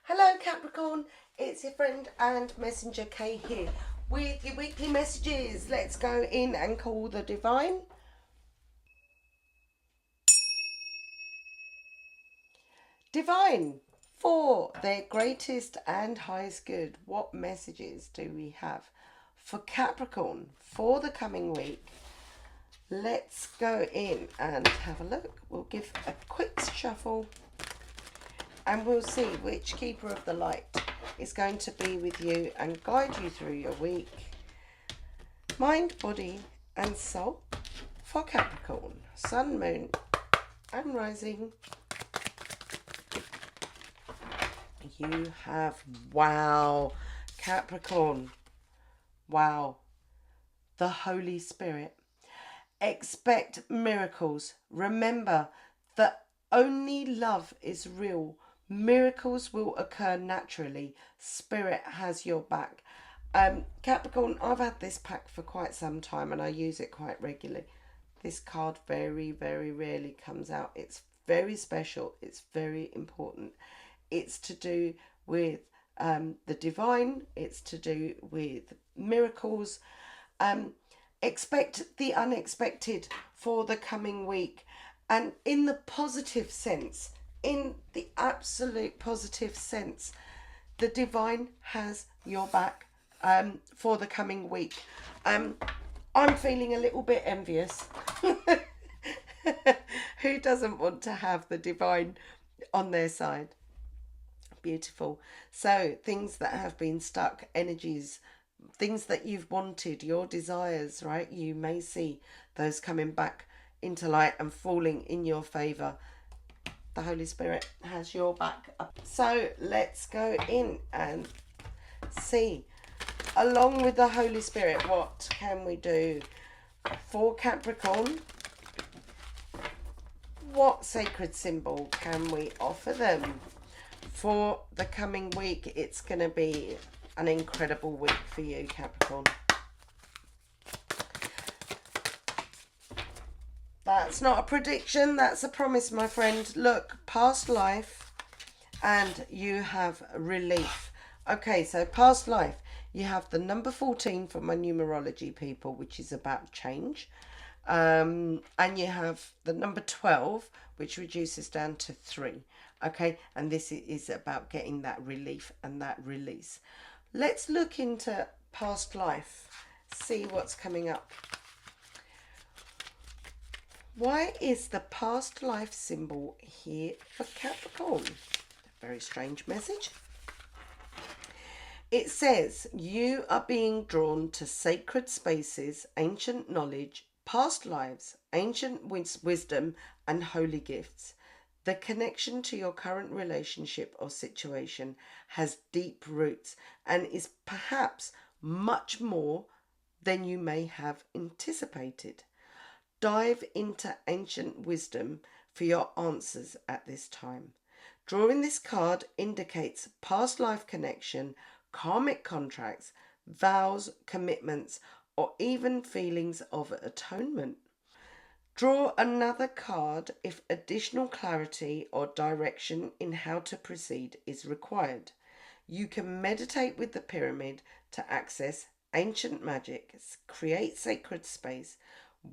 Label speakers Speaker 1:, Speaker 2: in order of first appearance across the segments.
Speaker 1: Hello Capricorn, it's your friend and messenger Kay here with your weekly messages. Let's go in and call the divine. Divine, for their greatest and highest good, what messages do we have for Capricorn for the coming week? Let's go in and have a look. We'll give a quick shuffle and we'll see which keeper of the light is going to be with you and guide you through your week. Mind, body and soul for Capricorn, sun, moon and rising. You have, wow, Capricorn, wow, the Holy Spirit. Expect miracles. Remember that only love is real. Miracles will occur naturally. Spirit has your back. Capricorn, I've had this pack for quite some time and I use it quite regularly. This card very, very rarely comes out. It's very special. It's very important. It's to do with the divine. It's to do with miracles. Expect the unexpected for the coming week. And in the positive sense, in the absolute positive sense, the divine has your back for the coming week. I'm feeling a little bit envious. Who doesn't want to have the divine on their side? Beautiful. So things that have been stuck, energies, things that you've wanted, your desires, right? You may see those coming back into light and falling in your favor. The Holy Spirit has your back. So let's go in and see, along with the Holy Spirit, what can we do for Capricorn? What sacred symbol can we offer them for the coming week? It's going to be an incredible week for you, Capricorn. That's not a prediction, that's a promise, my friend. Look, past life and you have relief. Okay, so past life, you have the number 14 for my numerology people, which is about change. And you have the number 12, which reduces down to 3. Okay, and this is about getting that relief and that release. Let's look into past life, see what's coming up. Why is the past life symbol here for Capricorn? A very strange message. It says you are being drawn to sacred spaces, ancient knowledge, past lives, ancient wisdom and holy gifts. The connection to your current relationship or situation has deep roots and is perhaps much more than you may have anticipated. Dive into ancient wisdom for your answers at this time. Drawing this card indicates past life connection, karmic contracts, vows, commitments, or even feelings of atonement. Draw another card if additional clarity or direction in how to proceed is required. You can meditate with the pyramid to access ancient magic, create sacred space,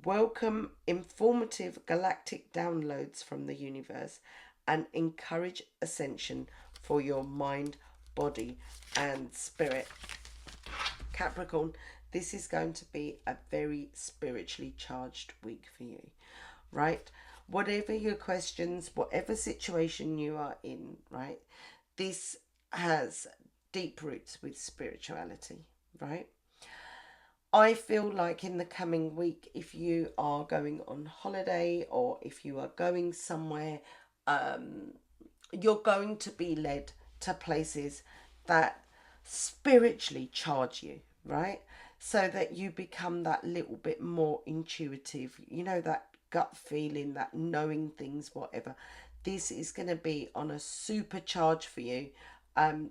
Speaker 1: welcome informative galactic downloads from the universe, and encourage ascension for your mind, body, and spirit. Capricorn, this is going to be a very spiritually charged week for you, right? Whatever your questions, whatever situation you are in, right? This has deep roots with spirituality, right? I feel like in the coming week, if you are going on holiday or if you are going somewhere, you're going to be led to places that spiritually charge you, right? So that you become that little bit more intuitive, you know, that gut feeling, that knowing things, whatever. This is going to be on a super charge for you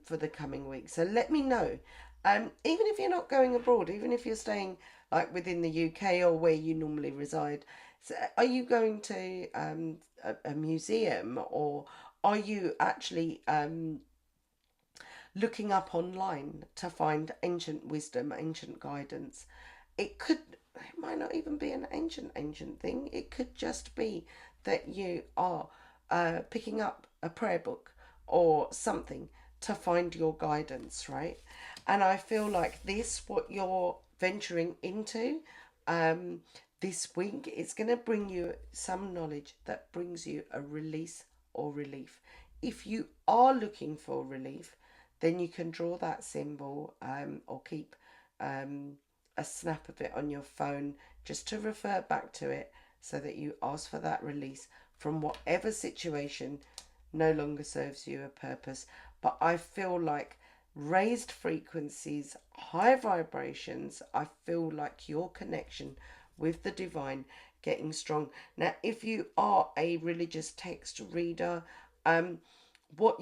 Speaker 1: for the coming week. So let me know. Even if you're not going abroad, even if you're staying like within the UK or where you normally reside, so are you going to a museum, or are you actually looking up online to find ancient wisdom, ancient guidance. It might not even be an ancient thing. It could just be that you are picking up a prayer book or something to find your guidance, right? And I feel like this, what you're venturing into this week, is going to bring you some knowledge that brings you a release or relief. If you are looking for relief, then you can draw that symbol or keep a snap of it on your phone just to refer back to it so that you ask for that release from whatever situation no longer serves you a purpose. But I feel like raised frequencies, high vibrations, I feel like your connection with the divine getting strong. Now, if you are a religious text reader, what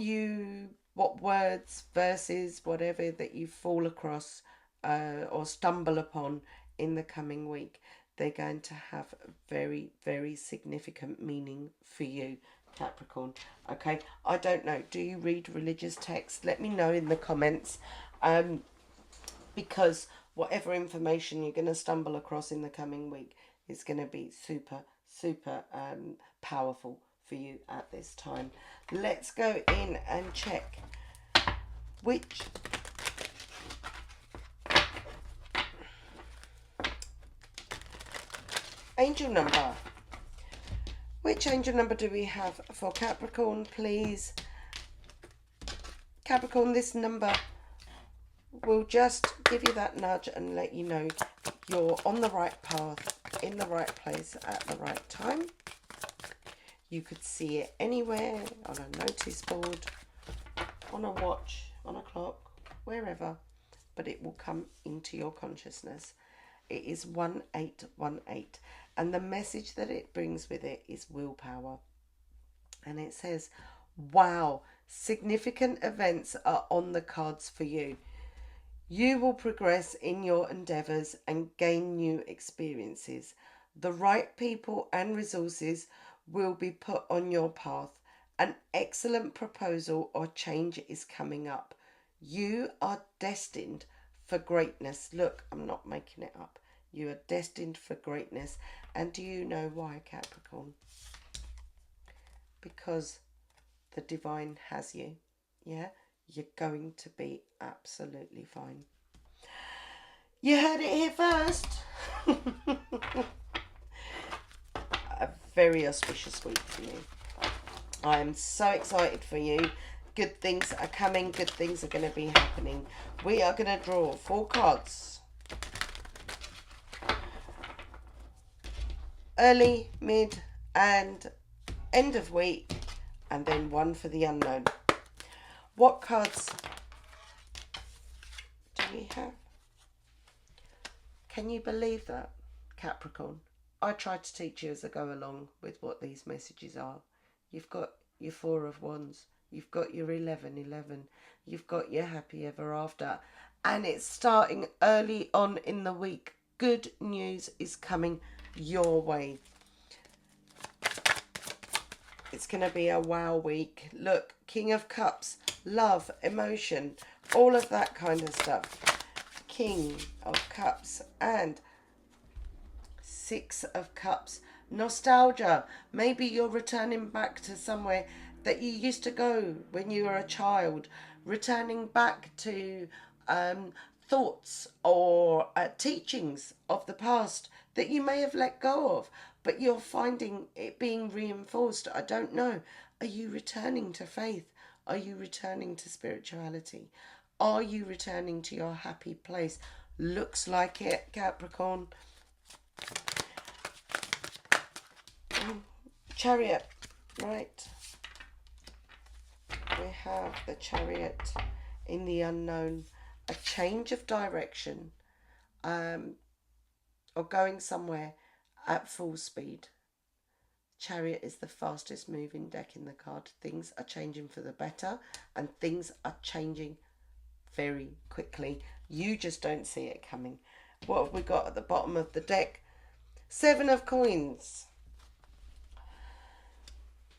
Speaker 1: words, verses, whatever that you fall across or stumble upon in the coming week, they're going to have very, very significant meaning for you, Capricorn. Okay, I don't know. Do you read religious texts? Let me know in the comments. Because whatever information you're going to stumble across in the coming week is going to be super, super powerful for you at this time. Let's go in and check which angel number. Which angel number do we have for Capricorn, please? Capricorn, this number will just give you that nudge and let you know you're on the right path, in the right place at the right time. You could see it anywhere, on a notice board, on a watch, on a clock, wherever, but it will come into your consciousness. It is 1818, and the message that it brings with it is willpower. And it says, wow, significant events are on the cards for you. You will progress in your endeavours and gain new experiences. The right people and resources will be put on your path. An excellent proposal or change is coming up. You are destined for greatness. Look, I'm not making it up. You are destined for greatness. And do you know why, Capricorn? Because the divine has you. Yeah? You're going to be absolutely fine. You heard it here first. A very auspicious week for you. I am so excited for you. Good things are coming. Good things are going to be happening. We are going to draw 4 cards. Early, mid, and end of week. And then 1 for the unknown. What cards do we have? Can you believe that, Capricorn? I tried to teach you as I go along with what these messages are. You've got your 4 of Wands. You've got your 1111. You've got your happy ever after. And it's starting early on in the week. Good news is coming your way. It's going to be a wow week. Look, King of Cups, love, emotion, all of that kind of stuff. King of Cups and 6 of Cups. Nostalgia. Maybe you're returning back to somewhere that you used to go when you were a child. Returning back to thoughts or teachings of the past that you may have let go of, but you're finding it being reinforced. I don't know. Are you returning to faith? Are you returning to spirituality? Are you returning to your happy place? Looks like it, Capricorn. Chariot, right? We have the Chariot in the unknown. A change of direction, or going somewhere at full speed. Chariot is the fastest moving deck in the card. Things are changing for the better, and things are changing very quickly. You just don't see it coming. What have we got at the bottom of the deck? 7 of Coins.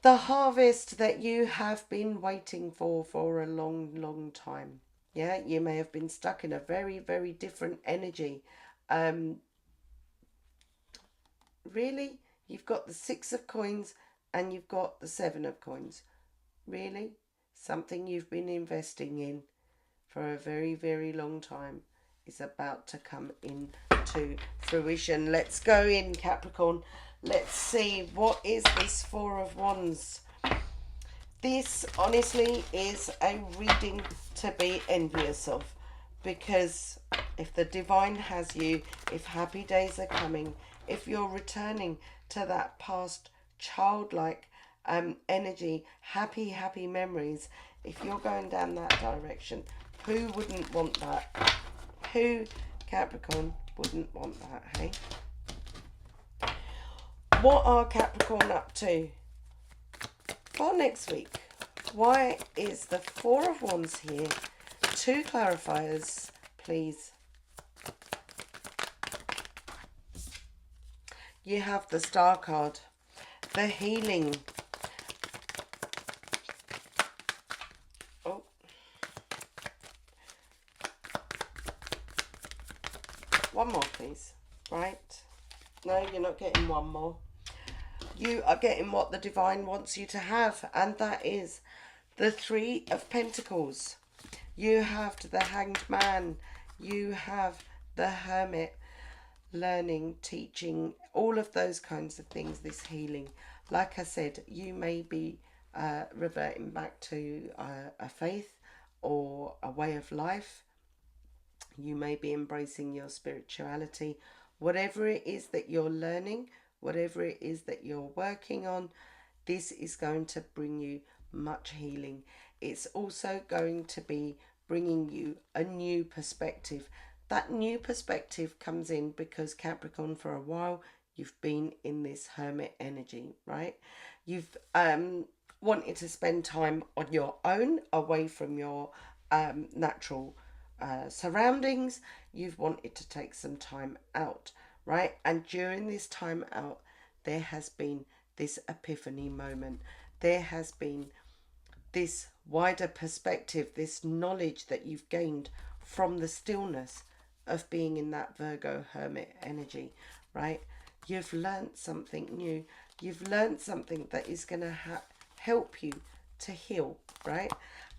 Speaker 1: The harvest that you have been waiting for a long, long time. Yeah, you may have been stuck in a very, very different energy. Um, really? You've got the Six of Coins and you've got the Seven of Coins. Really? Something you've been investing in for a very, very long time is about to come into fruition. Let's go in, Capricorn. Let's see, what is this Four of Wands? This honestly is a reading to be envious of, because if the divine has you, if happy days are coming, if you're returning to that past childlike energy, happy memories, if you're going down that direction, who wouldn't want that? Who, Capricorn, wouldn't want that, hey? What are Capricorn up to for next week? Why is the Four of Wands here? Two clarifiers, please. You have the Star card, the healing. Oh. One more, please. Right? No, you're not getting one more. You are getting what the divine wants you to have, and that is the Three of Pentacles. You have the Hanged Man. You have the Hermit. Learning, teaching, all of those kinds of things, this healing. Like I said, you may be reverting back to a faith or a way of life. You may be embracing your spirituality. Whatever it is that you're learning, whatever it is that you're working on, this is going to bring you much healing. It's also going to be bringing you a new perspective. That new perspective comes in because, Capricorn, for a while you've been in this hermit energy, right? You've wanted to spend time on your own, away from your natural surroundings. You've wanted to take some time out, right? And during this time out, there has been this epiphany moment. There has been this wider perspective, this knowledge that you've gained from the stillness of being in that Virgo hermit energy, right? You've learnt something new. You've learnt something that is going to help you to heal, right?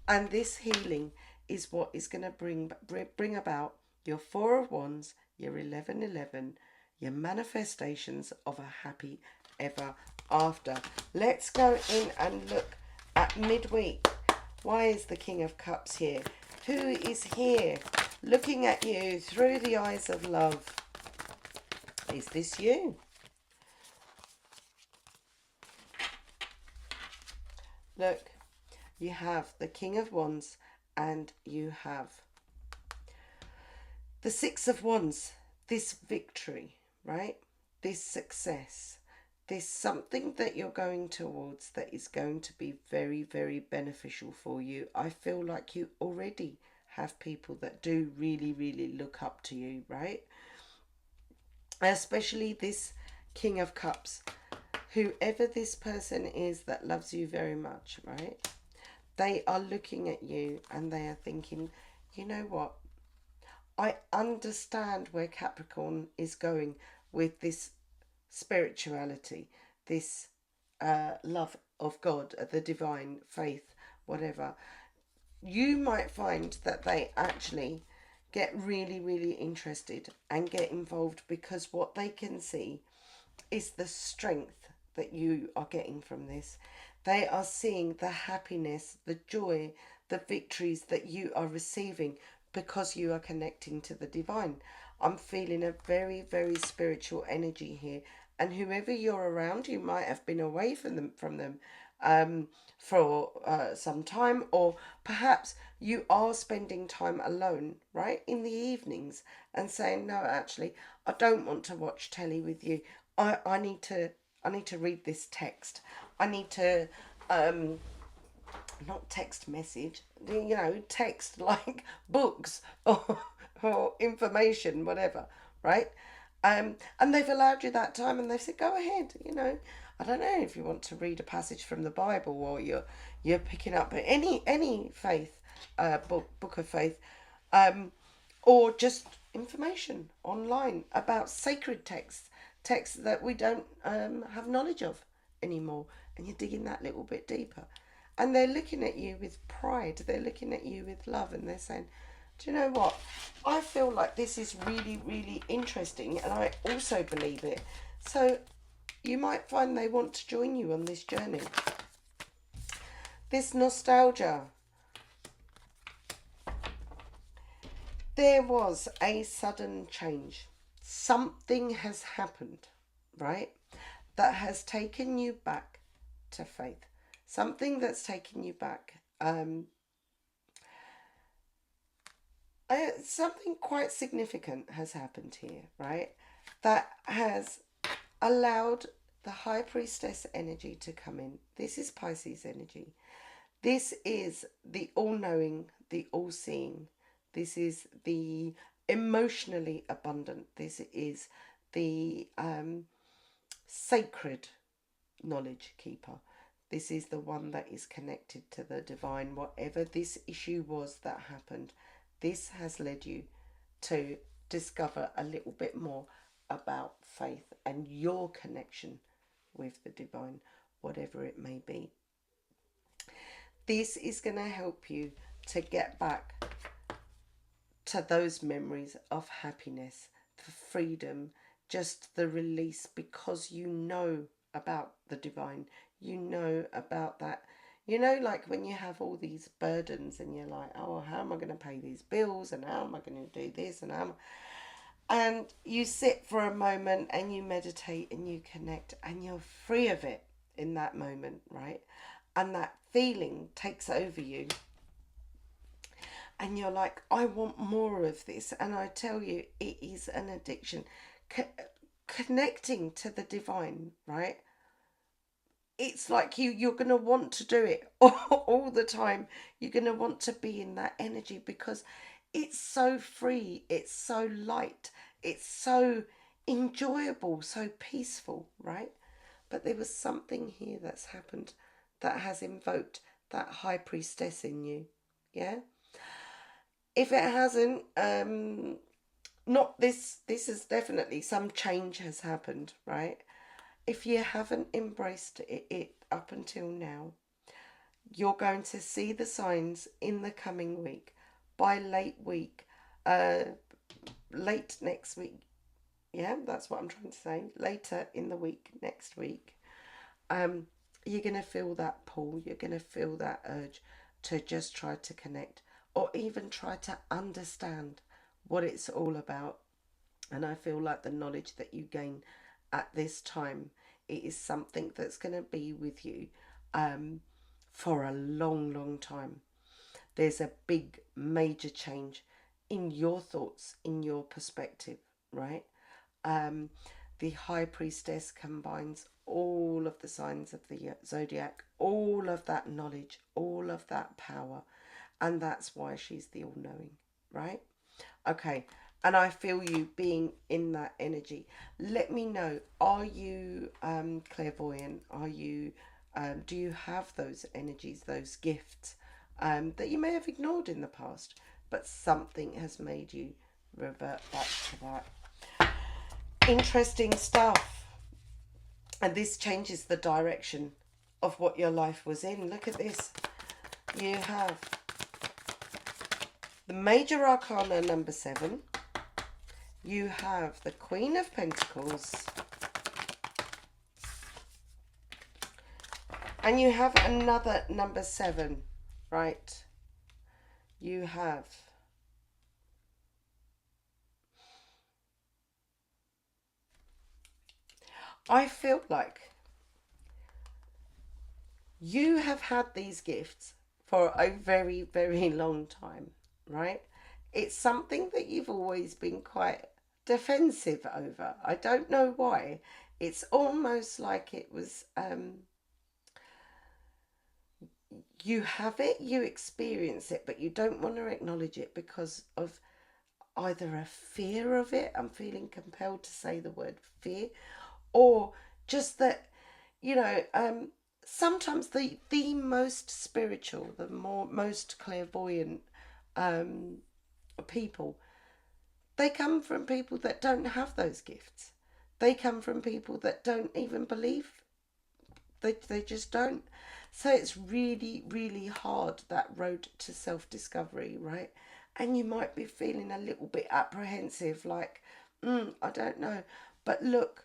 Speaker 1: And this healing is what is going to bring about your Four of Wands, your 1111, your manifestations of a happy ever after. Let's go in and look at midweek. Why is the King of Cups here? Who is here looking at you through the eyes of love? Is this you? Look, you have the King of Wands and you have the Six of Wands. This victory, right? This success. There's something that you're going towards that is going to be very, very beneficial for you. I feel like you already have people that do really, really look up to you, right? Especially this King of Cups. Whoever this person is that loves you very much, right? They are looking at you and they are thinking, you know what? I understand where Capricorn is going with this spirituality, this love of God, the divine faith, whatever. You might find that they actually get really, really interested and get involved because what they can see is the strength that you are getting from this. They are seeing the happiness, the joy, the victories that you are receiving because you are connecting to the divine. I'm feeling a very, very spiritual energy here. And whoever you're around, you might have been away from them for some time, or perhaps you are spending time alone, right, in the evenings, and saying, no, actually, I don't want to watch telly with you. I need to read this text. I need to not text message, text like books or information, whatever, right? And they've allowed you that time and they've said, go ahead, I don't know if you want to read a passage from the Bible, or you're picking up any faith, book of faith, um, or just information online about sacred texts that we don't have knowledge of anymore, and you're digging that little bit deeper, and they're looking at you with pride, they're looking at you with love, and they're saying, do you know what, I feel like this is really, really interesting, and I also believe it. So you might find they want to join you on this journey. This nostalgia. There was a sudden change. Something has happened, right? That has taken you back to faith. Something that's taken you back. Something quite significant has happened here, right? That has allowed the high priestess energy to come in. This is Pisces energy. This is the all-knowing, the all-seeing. This is the emotionally abundant. This is the sacred knowledge keeper. This is the one that is connected to the divine. Whatever this issue was that happened, this has led you to discover a little bit more about faith and your connection with the divine, whatever it may be. This is going to help you to get back to those memories of happiness, the freedom, just the release, because you know about the divine. You know about that. You know, like when you have all these burdens and you're like, oh, how am I going to pay these bills, and how am I going to do this, and you sit for a moment and you meditate and you connect and you're free of it in that moment, right? And that feeling takes over you. And you're like, I want more of this. And I tell you, it is an addiction. Connecting to the divine, right? It's like you're going to want to do it all the time. You're going to want to be in that energy because it's so free. It's so light. It's so enjoyable, so peaceful, right? But there was something here that's happened that has invoked that high priestess in you. Yeah? If it hasn't, not this is definitely some change has happened, right? If you haven't embraced it up until now, you're going to see the signs in the coming week. By late next week. Yeah, that's what I'm trying to say. Later in the week, next week, you're going to feel that pull. You're going to feel that urge to just try to connect, or even try to understand what it's all about. And I feel like the knowledge that you gain at this time, it is something that's going to be with you for a long, long time. There's a big, major change in your thoughts, in your perspective, right? The high priestess combines all of the signs of the zodiac, all of that knowledge, all of that power, and that's why she's the all-knowing, right? Okay, and I feel you being in that energy. Let me know, are you clairvoyant? Are you do you have those energies, those gifts that you may have ignored in the past, but something has made you revert back to that? Interesting stuff. And this changes the direction of what your life was in. Look at this. You have the major arcana number 7. You have the Queen of Pentacles. And you have another number 7, right? You have I feel like you have had these gifts for a very, very long time, right? It's something that you've always been quite defensive over. I don't know why. It's almost like it was, you have it, you experience it, but you don't want to acknowledge it because of either a fear of it. I'm feeling compelled to say the word fear, or just that you know, sometimes the most spiritual, the most clairvoyant people, they come from people that don't have those gifts. They come from people that don't even believe. They just don't. So it's really, really hard, that road to self discovery, right? And you might be feeling a little bit apprehensive, like, I don't know. But look,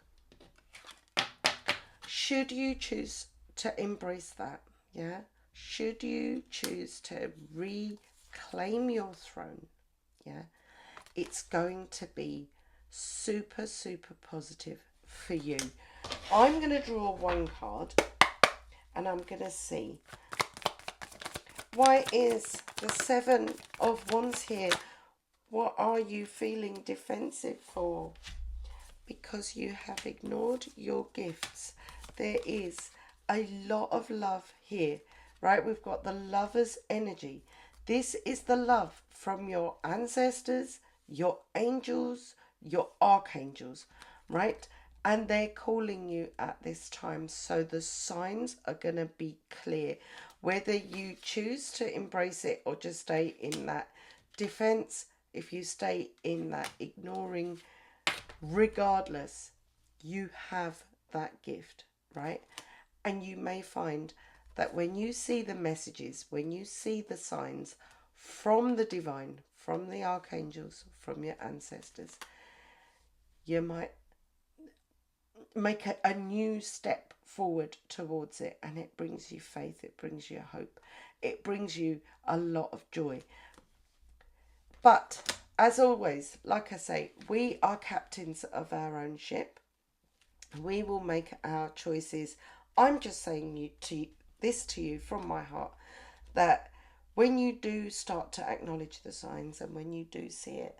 Speaker 1: should you choose to embrace that, yeah? Should you choose to reclaim your throne, yeah? It's going to be super, super positive for you. I'm going to draw one card and I'm going to see, why is the Seven of Wands here? What are you feeling defensive for? Because you have ignored your gifts. There is a lot of love here, right? We've got the Lover's energy. This is the love from your ancestors, your angels, your archangels, right? And they're calling you at this time. So the signs are going to be clear. Whether you choose to embrace it or just stay in that defense, if you stay in that ignoring, regardless, you have that gift, right? And you may find that when you see the messages, when you see the signs from the divine, from the archangels, from your ancestors, you might make a new step forward towards it, and it brings you faith, it brings you hope, it brings you a lot of joy. But as always, like I say, we are captains of our own ship. We will make our choices. I'm just saying this to you from my heart, that when you do start to acknowledge the signs and when you do see it,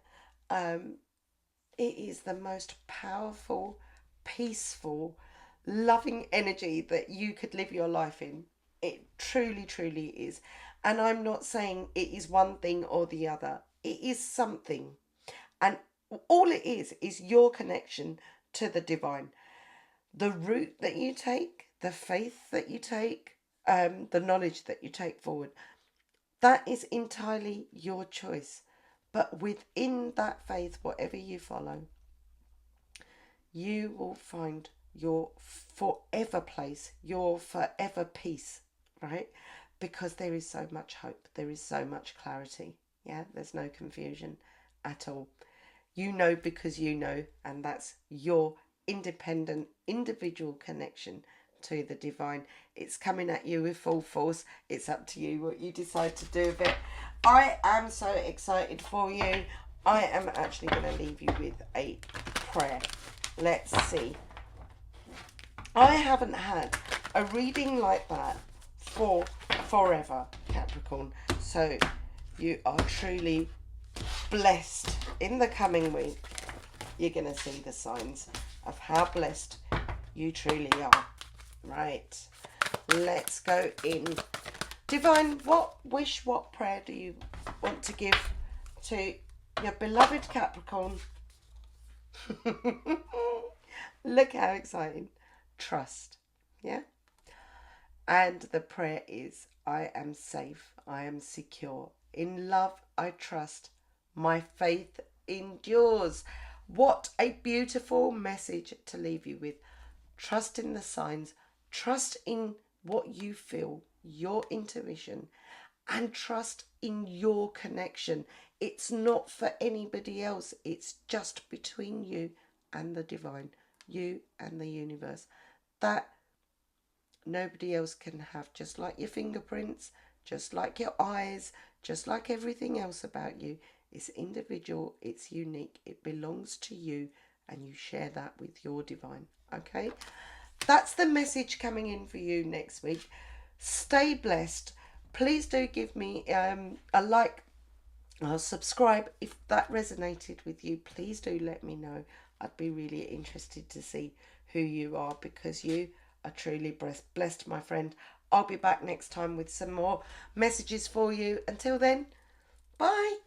Speaker 1: it is the most powerful, peaceful, loving energy that you could live your life in. It truly, truly is. And I'm not saying it is one thing or the other. It is something. And all it is your connection to the divine. The route that you take, the faith that you take, the knowledge that you take forward, that is entirely your choice. But within that faith, whatever you follow, you will find your forever place, your forever peace, right? Because there is so much hope, there is so much clarity. Yeah, there's no confusion at all. You know because you know, and that's your independent, individual connection to the divine. It's coming at you with full force. It's up to you what you decide to do with it. I am so excited for you. I am actually going to leave you with a prayer. Let's see. I haven't had a reading like that for forever, Capricorn. So you are truly blessed. In the coming week, you're going to see the signs of how blessed you truly are. Right. Let's go in. Divine, what wish, what prayer do you want to give to your beloved Capricorn? Look how exciting. Trust. Yeah? And the prayer is, I am safe. I am secure. In love, I trust. My faith endures. What a beautiful message to leave you with. Trust in the signs. Trust in what you feel, your intuition, and trust in your connection. It's not for anybody else. It's just between you and the divine, you and the universe. That nobody else can have. Just like your fingerprints, just like your eyes, just like everything else about you. It's individual, it's unique, it belongs to you, and you share that with your divine. Okay? That's the message coming in for you next week. Stay blessed. Please do give me a like or subscribe if that resonated with you. Please do let me know. I'd be really interested to see who you are, because you are truly blessed, my friend. I'll be back next time with some more messages for you. Until then, bye.